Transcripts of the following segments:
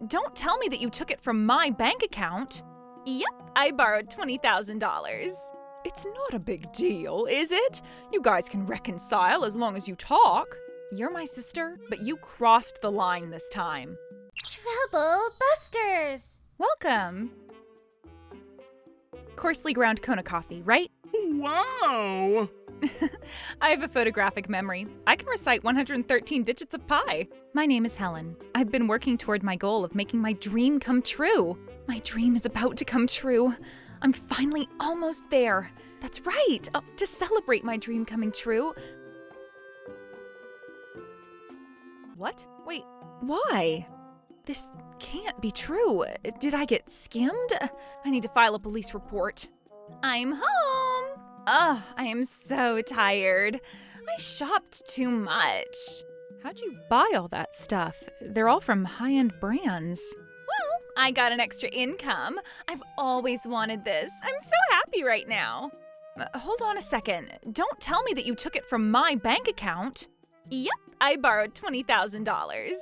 don't tell me that you took it from my bank account. Yep, I borrowed $20,000. It's not a big deal, is it? You guys can reconcile as long as you talk. You're my sister, but you crossed the line this time. Trouble Busters! Welcome. Coarsely ground Kona coffee, right? Wow! I have a photographic memory. I can recite 113 digits of pi. My name is Helen. I've been working toward my goal of making my dream come true. My dream is about to come true. I'm finally almost there. That's right. To celebrate my dream coming true. What? Wait, why? This can't be true. Did I get skimmed? I need to file a police report. I'm home. Ugh, I am so tired. I shopped too much. How'd you buy all that stuff? They're all from high-end brands. Well, I got an extra income. I've always wanted this. I'm so happy right now. Hold on a second. Don't tell me that you took it from my bank account. Yep, I borrowed $20,000.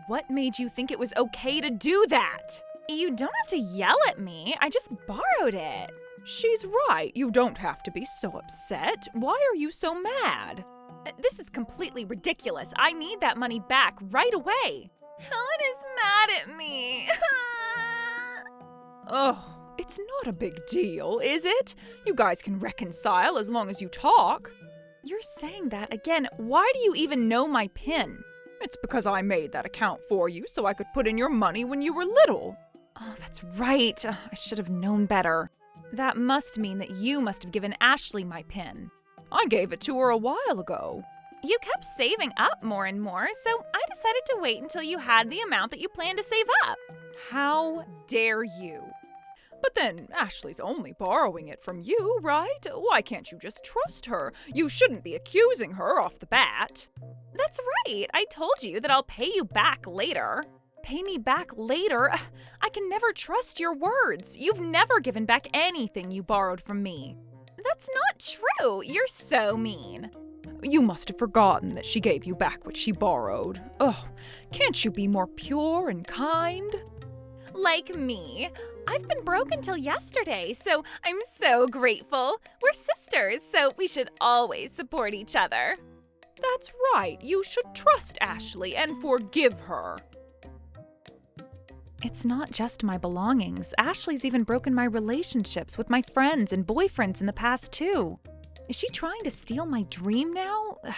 What made you think it was okay to do that? You don't have to yell at me. I just borrowed it. She's right. You don't have to be so upset. Why are you so mad? This is completely ridiculous. I need that money back right away. Helen is mad at me. Oh, it's not a big deal, is it? You guys can reconcile as long as you talk. You're saying that again. Why do you even know my PIN? It's because I made that account for you so I could put in your money when you were little. Oh, that's right. I should have known better. That must mean that you must have given Ashley my PIN. I gave it to her a while ago. You kept saving up more and more, so I decided to wait until you had the amount that you planned to save up. How dare you? But then Ashley's only borrowing it from you, right? Why can't you just trust her? You shouldn't be accusing her off the bat. That's right. I told you that I'll pay you back later. Pay me back later? I can never trust your words. You've never given back anything you borrowed from me. That's not true. You're so mean. You must have forgotten that she gave you back what she borrowed. Oh, can't you be more pure and kind? Like me. I've been broke until yesterday, so I'm so grateful. We're sisters, so we should always support each other. That's right. You should trust Ashley and forgive her. It's not just my belongings. Ashley's even broken my relationships with my friends and boyfriends in the past, too. Is she trying to steal my dream now? Ugh,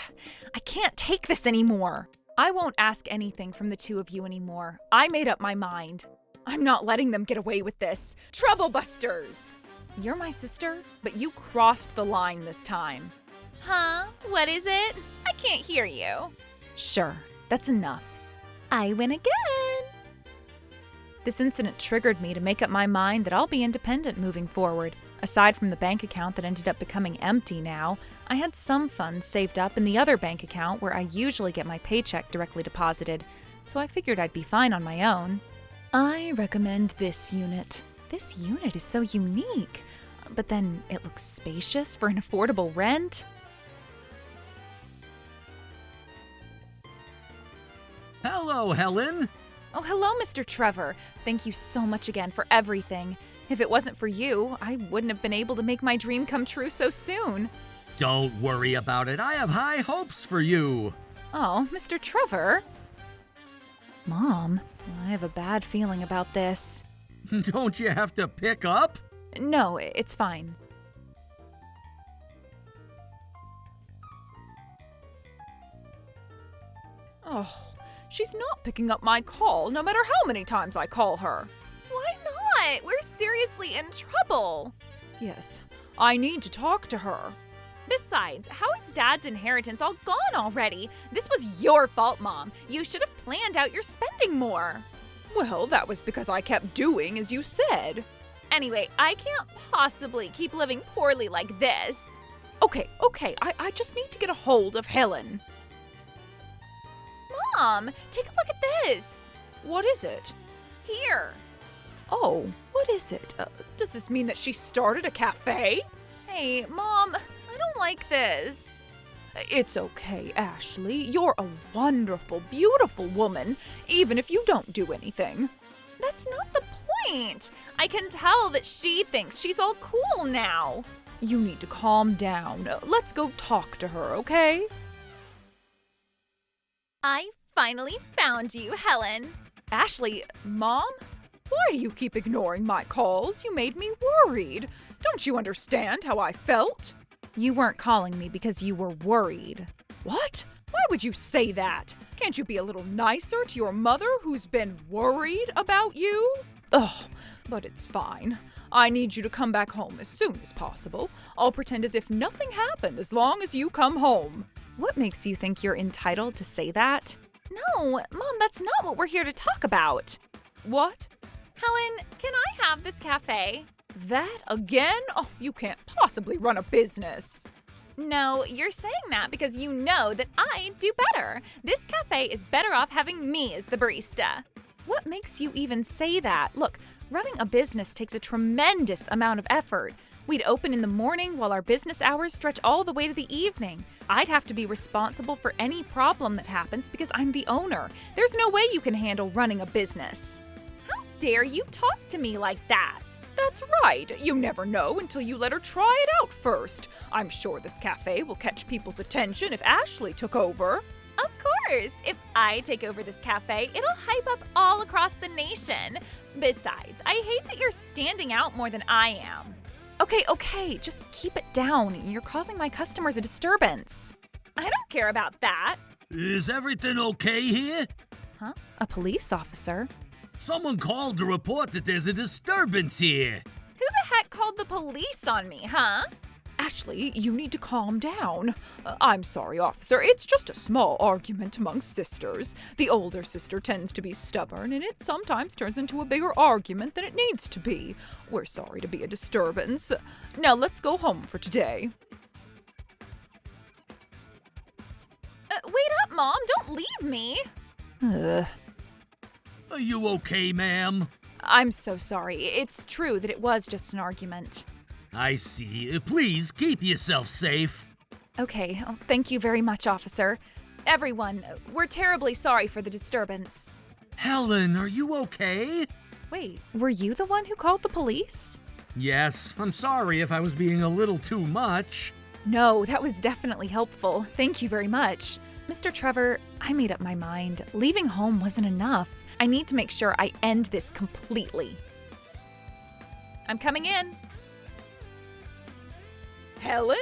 I can't take this anymore. I won't ask anything from the two of you anymore. I made up my mind. I'm not letting them get away with this. Trouble Busters! You're my sister, but you crossed the line this time. Huh? What is it? I can't hear you. Sure, that's enough. I win again. This incident triggered me to make up my mind that I'll be independent moving forward. Aside from the bank account that ended up becoming empty now, I had some funds saved up in the other bank account where I usually get my paycheck directly deposited, so I figured I'd be fine on my own. I recommend this unit. This unit is so unique, but then it looks spacious for an affordable rent. Hello, Helen. Oh, hello, Mr. Trevor. Thank you so much again for everything. If it wasn't for you, I wouldn't have been able to make my dream come true so soon. Don't worry about it. I have high hopes for you. Oh, Mr. Trevor? Mom, I have a bad feeling about this. Don't you have to pick up? No, it's fine. Oh, she's not picking up my call, no matter how many times I call her. Why not? We're seriously in trouble. Yes, I need to talk to her. Besides, how is Dad's inheritance all gone already? This was your fault, Mom. You should have planned out your spending more. Well, that was because I kept doing as you said. Anyway, I can't possibly keep living poorly like this. Okay, I just need to get a hold of Helen. Mom, take a look at this. What is it? Here. Oh, what is it? Does this mean that she started a cafe? Hey, Mom, I don't like this. It's okay, Ashley. You're a wonderful, beautiful woman, even if you don't do anything. That's not the point. I can tell that she thinks she's all cool now. You need to calm down. Let's go talk to her, okay? I finally found you, Helen. Ashley, Mom? Why do you keep ignoring my calls? You made me worried. Don't you understand how I felt? You weren't calling me because you were worried. What? Why would you say that? Can't you be a little nicer to your mother who's been worried about you? Ugh, but it's fine. I need you to come back home as soon as possible. I'll pretend as if nothing happened as long as you come home. What makes you think you're entitled to say that? No, Mom, that's not what we're here to talk about. What? Helen, can I have this cafe? That again? Oh, you can't possibly run a business. No, you're saying that because you know that I do better. This cafe is better off having me as the barista. What makes you even say that? Look, running a business takes a tremendous amount of effort. We'd open in the morning while our business hours stretch all the way to the evening. I'd have to be responsible for any problem that happens because I'm the owner. There's no way you can handle running a business. How dare you talk to me like that? That's right. You never know until you let her try it out first. I'm sure this cafe will catch people's attention if Ashley took over. Of course. If I take over this cafe, it'll hype up all across the nation. Besides, I hate that you're standing out more than I am. Okay, just keep it down. You're causing my customers a disturbance. I don't care about that. Is everything okay here? Huh? A police officer? Someone called to report that there's a disturbance here. Who the heck called the police on me, huh? Ashley, you need to calm down. I'm sorry, officer. It's just a small argument among sisters. The older sister tends to be stubborn, and it sometimes turns into a bigger argument than it needs to be. We're sorry to be a disturbance. Now let's go home for today. Wait up, Mom. Don't leave me. Are you okay, ma'am? I'm so sorry. It's true that it was just an argument. I see. Please keep yourself safe. Okay, thank you very much, officer. Everyone, we're terribly sorry for the disturbance. Helen, are you okay? Wait, were you the one who called the police? Yes, I'm sorry if I was being a little too much. No, that was definitely helpful. Thank you very much. Mr. Trevor, I made up my mind. Leaving home wasn't enough. I need to make sure I end this completely. I'm coming in. Helen?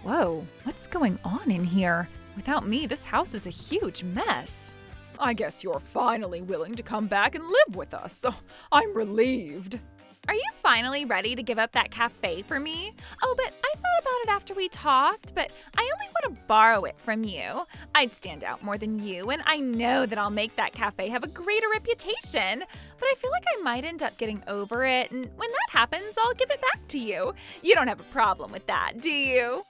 Whoa, what's going on in here? Without me, this house is a huge mess. I guess you're finally willing to come back and live with us, so I'm relieved. Are you finally ready to give up that cafe for me? Oh, but I thought about it after we talked, but I only want to borrow it from you. I'd stand out more than you, and I know that I'll make that cafe have a greater reputation, but I feel like I might end up getting over it, and when that happens, I'll give it back to you. You don't have a problem with that, do you?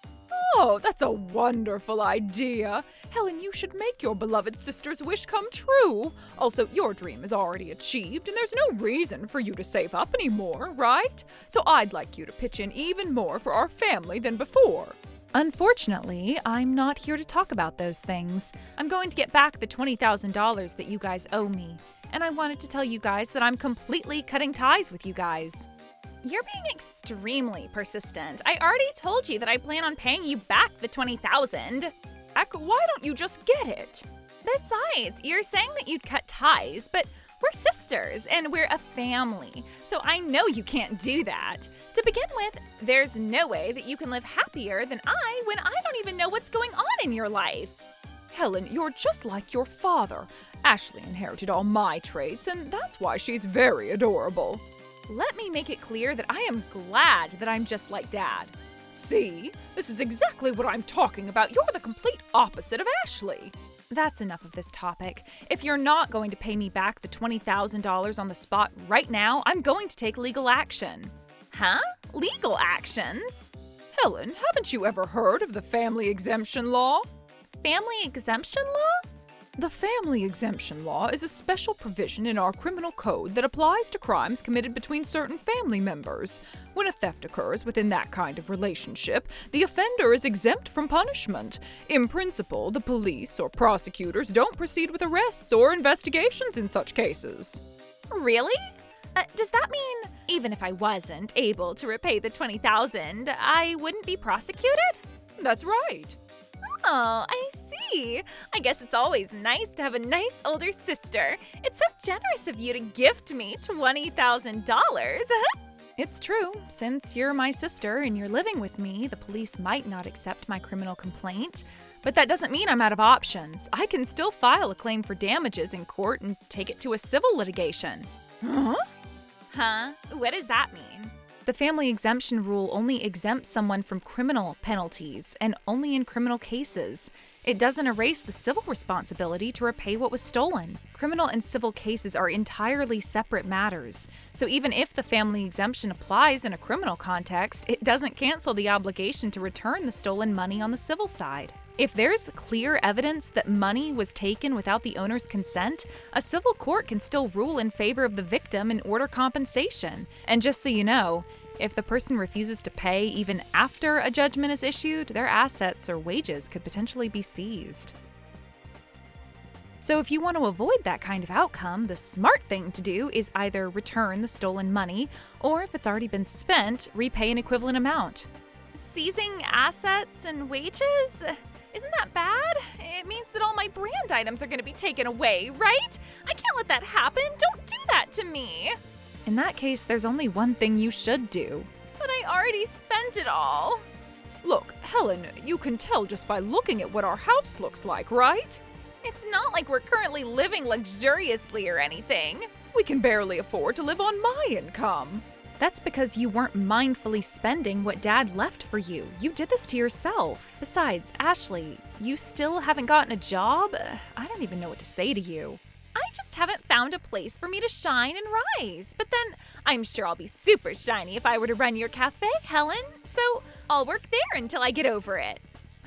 Oh, that's a wonderful idea. Helen, you should make your beloved sister's wish come true. Also, your dream is already achieved, and there's no reason for you to save up anymore, right? So I'd like you to pitch in even more for our family than before. Unfortunately, I'm not here to talk about those things. I'm going to get back the $20,000 that you guys owe me. And I wanted to tell you guys that I'm completely cutting ties with you guys. You're being extremely persistent. I already told you that I plan on paying you back the $20,000. Why don't you just get it? Besides, you're saying that you'd cut ties, but we're sisters and we're a family, so I know you can't do that. To begin with, there's no way that you can live happier than I when I don't even know what's going on in your life. Helen, you're just like your father. Ashley inherited all my traits, and that's why she's very adorable. Let me make it clear that I am glad that I'm just like Dad. See? This is exactly what I'm talking about. You're the complete opposite of Ashley. That's enough of this topic. If you're not going to pay me back the $20,000 on the spot right now, I'm going to take legal action. Huh? Legal actions? Helen, haven't you ever heard of the family exemption law? Family exemption law? The family exemption law is a special provision in our criminal code that applies to crimes committed between certain family members. When a theft occurs within that kind of relationship, the offender is exempt from punishment. In principle, the police or prosecutors don't proceed with arrests or investigations in such cases. Really? Does that mean even if I wasn't able to repay the $20,000, I wouldn't be prosecuted? That's right. Oh, I see. I guess it's always nice to have a nice older sister. It's so generous of you to gift me $20,000. It's true. Since you're my sister and you're living with me, the police might not accept my criminal complaint. But that doesn't mean I'm out of options. I can still file a claim for damages in court and take it to a civil litigation. Huh? What does that mean? The family exemption rule only exempts someone from criminal penalties, and only in criminal cases. It doesn't erase the civil responsibility to repay what was stolen. Criminal and civil cases are entirely separate matters, so even if the family exemption applies in a criminal context, it doesn't cancel the obligation to return the stolen money on the civil side. If there's clear evidence that money was taken without the owner's consent, a civil court can still rule in favor of the victim and order compensation. And just so you know, if the person refuses to pay even after a judgment is issued, their assets or wages could potentially be seized. So if you want to avoid that kind of outcome, the smart thing to do is either return the stolen money, or if it's already been spent, repay an equivalent amount. Seizing assets and wages? Isn't that bad? It means that all my brand items are going to be taken away, right? I can't let that happen. Don't do that to me. In that case, there's only one thing you should do. But I already spent it all. Look, Helen, you can tell just by looking at what our house looks like, right? It's not like we're currently living luxuriously or anything. We can barely afford to live on my income. That's because you weren't mindfully spending what Dad left for you. You did this to yourself. Besides, Ashley, you still haven't gotten a job? I don't even know what to say to you. I just haven't found a place for me to shine and rise. But then I'm sure I'll be super shiny if I were to run your cafe, Helen. So I'll work there until I get over it.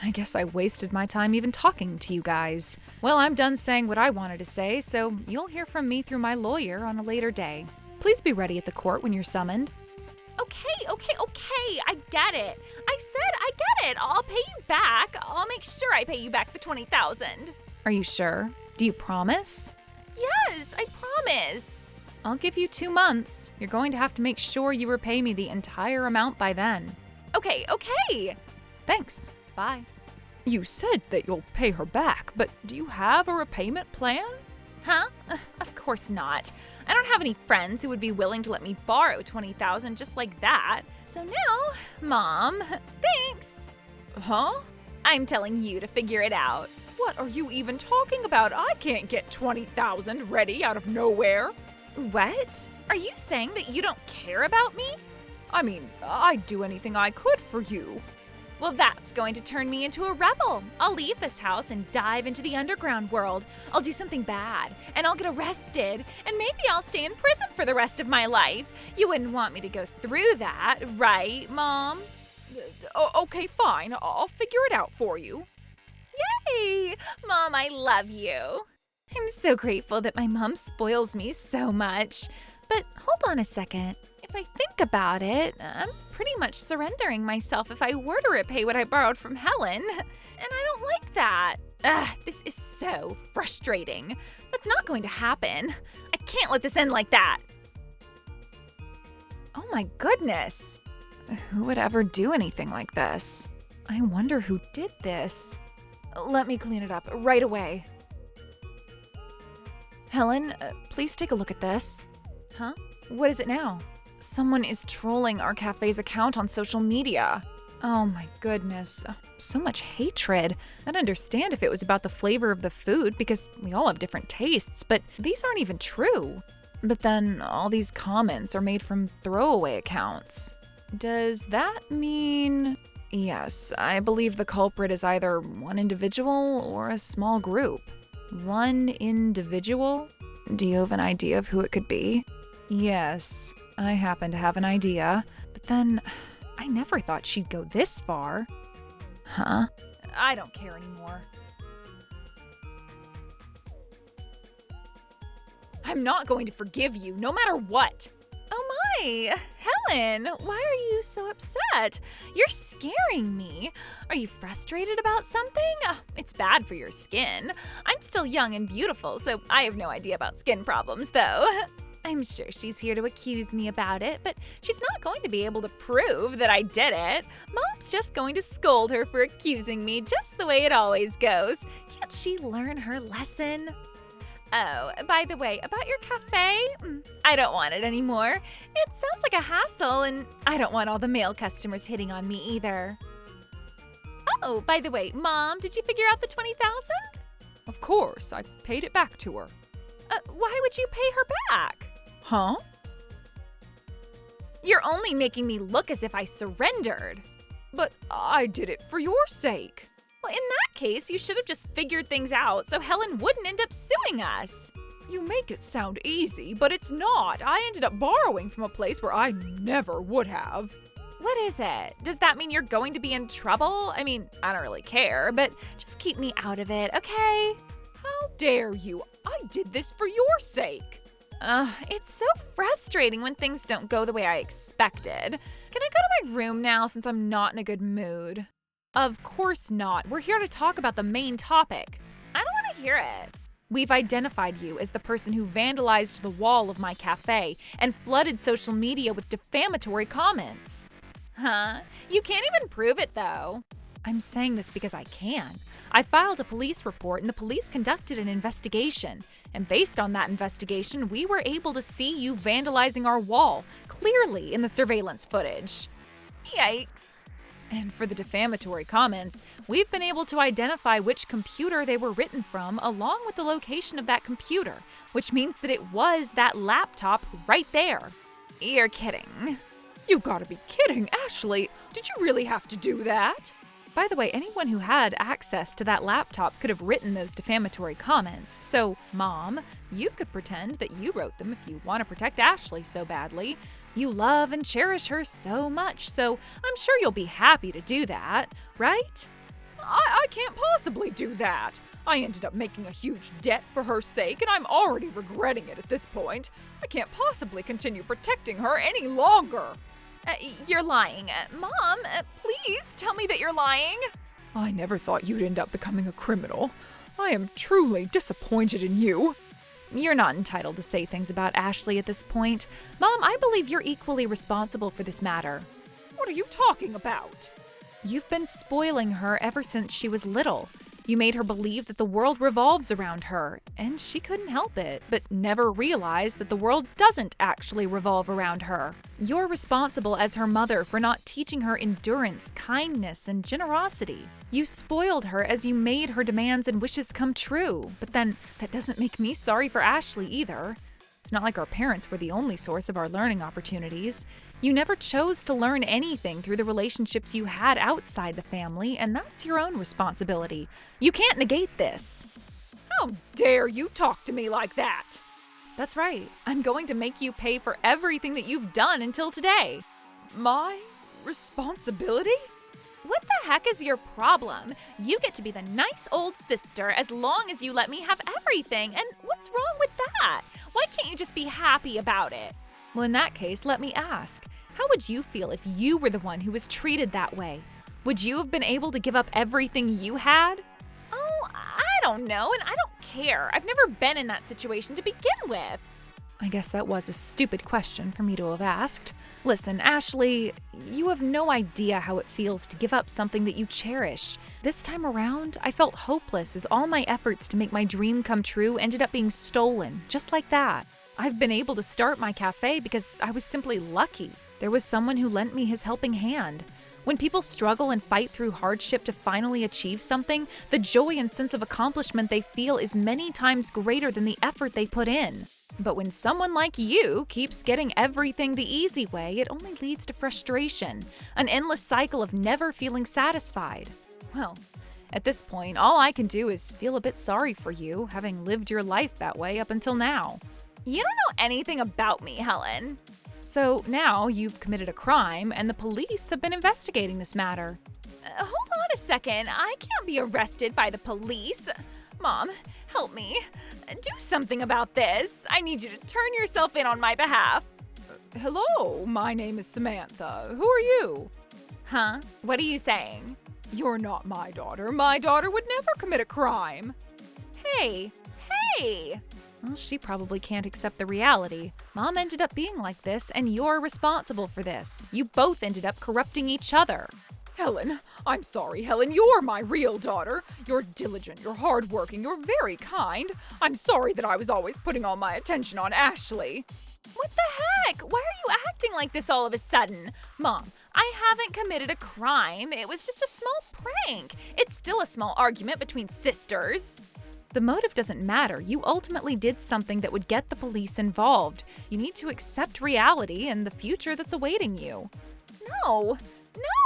I guess I wasted my time even talking to you guys. Well, I'm done saying what I wanted to say, so you'll hear from me through my lawyer on a later day. Please be ready at the court when you're summoned. Okay. I get it. I said I get it. I'll pay you back. I'll make sure I pay you back the $20,000. Are you sure? Do you promise? Yes, I promise. I'll give you 2 months. You're going to have to make sure you repay me the entire amount by then. Okay. Thanks. Bye. You said that you'll pay her back, but do you have a repayment plan? Huh? Of course not. I don't have any friends who would be willing to let me borrow $20,000 just like that. So now, Mom, thanks. Huh? I'm telling you to figure it out. What are you even talking about? I can't get $20,000 ready out of nowhere. What? Are you saying that you don't care about me? I mean, I'd do anything I could for you. Well, that's going to turn me into a rebel. I'll leave this house and dive into the underground world. I'll do something bad, and I'll get arrested, and maybe I'll stay in prison for the rest of my life. You wouldn't want me to go through that, right, Mom? Okay, fine. I'll figure it out for you. Yay! Mom, I love you. I'm so grateful that my mom spoils me so much. But hold on a second. If I think about it, I'm pretty much surrendering myself if I were to repay what I borrowed from Helen. And I don't like that. This is so frustrating. That's not going to happen. I can't let this end like that. Oh my goodness. Who would ever do anything like this? I wonder who did this. Let me clean it up right away. Helen, please take a look at this. Huh? What is it now? Someone is trolling our cafe's account on social media. Oh my goodness, so much hatred. I'd understand if it was about the flavor of the food because we all have different tastes, but these aren't even true. But then all these comments are made from throwaway accounts. Does that mean... Yes, I believe the culprit is either one individual or a small group. One individual? Do you have an idea of who it could be? Yes, I happen to have an idea, but then I never thought she'd go this far. Huh? I don't care anymore. I'm not going to forgive you, no matter what. Oh my, Helen, why are you so upset? You're scaring me. Are you frustrated about something? It's bad for your skin. I'm still young and beautiful, so I have no idea about skin problems, though. I'm sure she's here to accuse me about it, but she's not going to be able to prove that I did it. Mom's just going to scold her for accusing me, just the way it always goes. Can't she learn her lesson? Oh, by the way, about your cafe, I don't want it anymore. It sounds like a hassle, and I don't want all the male customers hitting on me either. Oh, by the way, Mom, did you figure out the $20,000? Of course, I paid it back to her. Why would you pay her back? Huh? You're only making me look as if I surrendered. But I did it for your sake. Well, in that case, you should have just figured things out so Helen wouldn't end up suing us. You make it sound easy, but it's not. I ended up borrowing from a place where I never would have. What is it? Does that mean you're going to be in trouble? I mean, I don't really care, but just keep me out of it, okay? How dare you? I did this for your sake. It's so frustrating when things don't go the way I expected. Can I go to my room now since I'm not in a good mood? Of course not. We're here to talk about the main topic. I don't want to hear it. We've identified you as the person who vandalized the wall of my cafe and flooded social media with defamatory comments. Huh? You can't even prove it, though. I'm saying this because I can. I filed a police report and the police conducted an investigation. And based on that investigation, we were able to see you vandalizing our wall, clearly in the surveillance footage. Yikes. And for the defamatory comments, we've been able to identify which computer they were written from along with the location of that computer, which means that it was that laptop right there. You're kidding. You gotta be kidding, Ashley. Did you really have to do that? By the way, anyone who had access to that laptop could have written those defamatory comments. So, Mom, you could pretend that you wrote them if you want to protect Ashley so badly. You love and cherish her so much, so I'm sure you'll be happy to do that, right? I can't possibly do that. I ended up making a huge debt for her sake, and I'm already regretting it at this point. I can't possibly continue protecting her any longer. You're lying. Mom, please tell me that you're lying. I never thought you'd end up becoming a criminal. I am truly disappointed in you. You're not entitled to say things about Ashley at this point. Mom, I believe you're equally responsible for this matter. What are you talking about? You've been spoiling her ever since she was little. You made her believe that the world revolves around her, and she couldn't help it, but never realized that the world doesn't actually revolve around her. You're responsible as her mother for not teaching her endurance, kindness, and generosity. You spoiled her as you made her demands and wishes come true, but then that doesn't make me sorry for Ashley either. It's not like our parents were the only source of our learning opportunities. You never chose to learn anything through the relationships you had outside the family, and that's your own responsibility. You can't negate this. How dare you talk to me like that? That's right. I'm going to make you pay for everything that you've done until today. My responsibility? What the heck is your problem? You get to be the nice old sister as long as you let me have everything, and what's wrong with that? Why can't you just be happy about it? Well, in that case, let me ask, how would you feel if you were the one who was treated that way? Would you have been able to give up everything you had? Oh, I don't know, and I don't care. I've never been in that situation to begin with. I guess that was a stupid question for me to have asked. Listen, Ashley, you have no idea how it feels to give up something that you cherish. This time around, I felt hopeless as all my efforts to make my dream come true ended up being stolen, just like that. I've been able to start my cafe because I was simply lucky. There was someone who lent me his helping hand. When people struggle and fight through hardship to finally achieve something, the joy and sense of accomplishment they feel is many times greater than the effort they put in. But when someone like you keeps getting everything the easy way, it only leads to frustration, an endless cycle of never feeling satisfied. Well, at this point, all I can do is feel a bit sorry for you, having lived your life that way up until now. You don't know anything about me, Helen. So now you've committed a crime, and the police have been investigating this matter. Hold on a second. I can't be arrested by the police. Mom, help me. Do something about this. I need you to turn yourself in on my behalf. Hello, my name is Samantha. Who are you? Huh? What are you saying? You're not my daughter. My daughter would never commit a crime. Hey! Well, she probably can't accept the reality. Mom ended up being like this, and you're responsible for this. You both ended up corrupting each other. Helen, I'm sorry, Helen. You're my real daughter. You're diligent, you're hardworking, you're very kind. I'm sorry that I was always putting all my attention on Ashley. What the heck? Why are you acting like this all of a sudden? Mom, I haven't committed a crime. It was just a small prank. It's still a small argument between sisters. The motive doesn't matter. You ultimately did something that would get the police involved. You need to accept reality and the future that's awaiting you. No!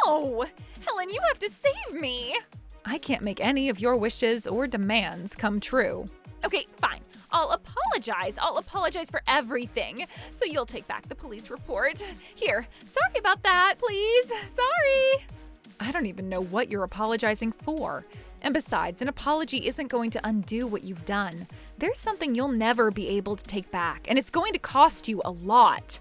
Helen, you have to save me! I can't make any of your wishes or demands come true. Okay, fine. I'll apologize for everything. So you'll take back the police report. Here, sorry about that, please. Sorry. I don't even know what you're apologizing for. And besides, an apology isn't going to undo what you've done. There's something you'll never be able to take back, and it's going to cost you a lot.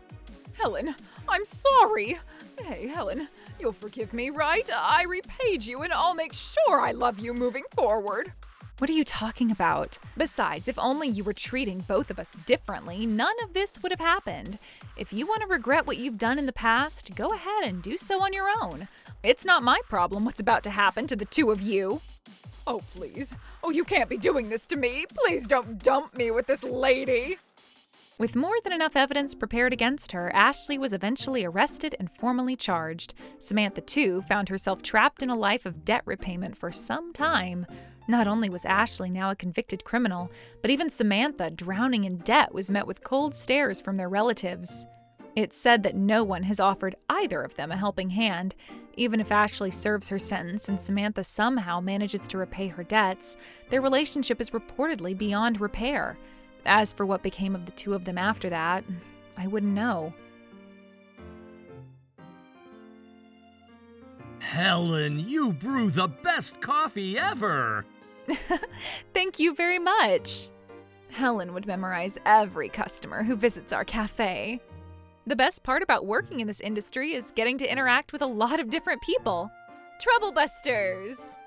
Helen, I'm sorry. Hey, Helen, you'll forgive me, right? I repaid you, and I'll make sure I love you moving forward. What are you talking about? Besides, if only you were treating both of us differently, none of this would have happened. If you want to regret what you've done in the past, go ahead and do so on your own. It's not my problem what's about to happen to the two of you. Oh, please. Oh, you can't be doing this to me. Please don't dump me with this lady. With more than enough evidence prepared against her, Ashley was eventually arrested and formally charged. Samantha, too, found herself trapped in a life of debt repayment for some time. Not only was Ashley now a convicted criminal, but even Samantha, drowning in debt, was met with cold stares from their relatives. It's said that no one has offered either of them a helping hand. Even if Ashley serves her sentence and Samantha somehow manages to repay her debts, their relationship is reportedly beyond repair. As for what became of the two of them after that, I wouldn't know. Helen, you brew the best coffee ever! Thank you very much. Helen would memorize every customer who visits our cafe. The best part about working in this industry is getting to interact with a lot of different people. Troublebusters!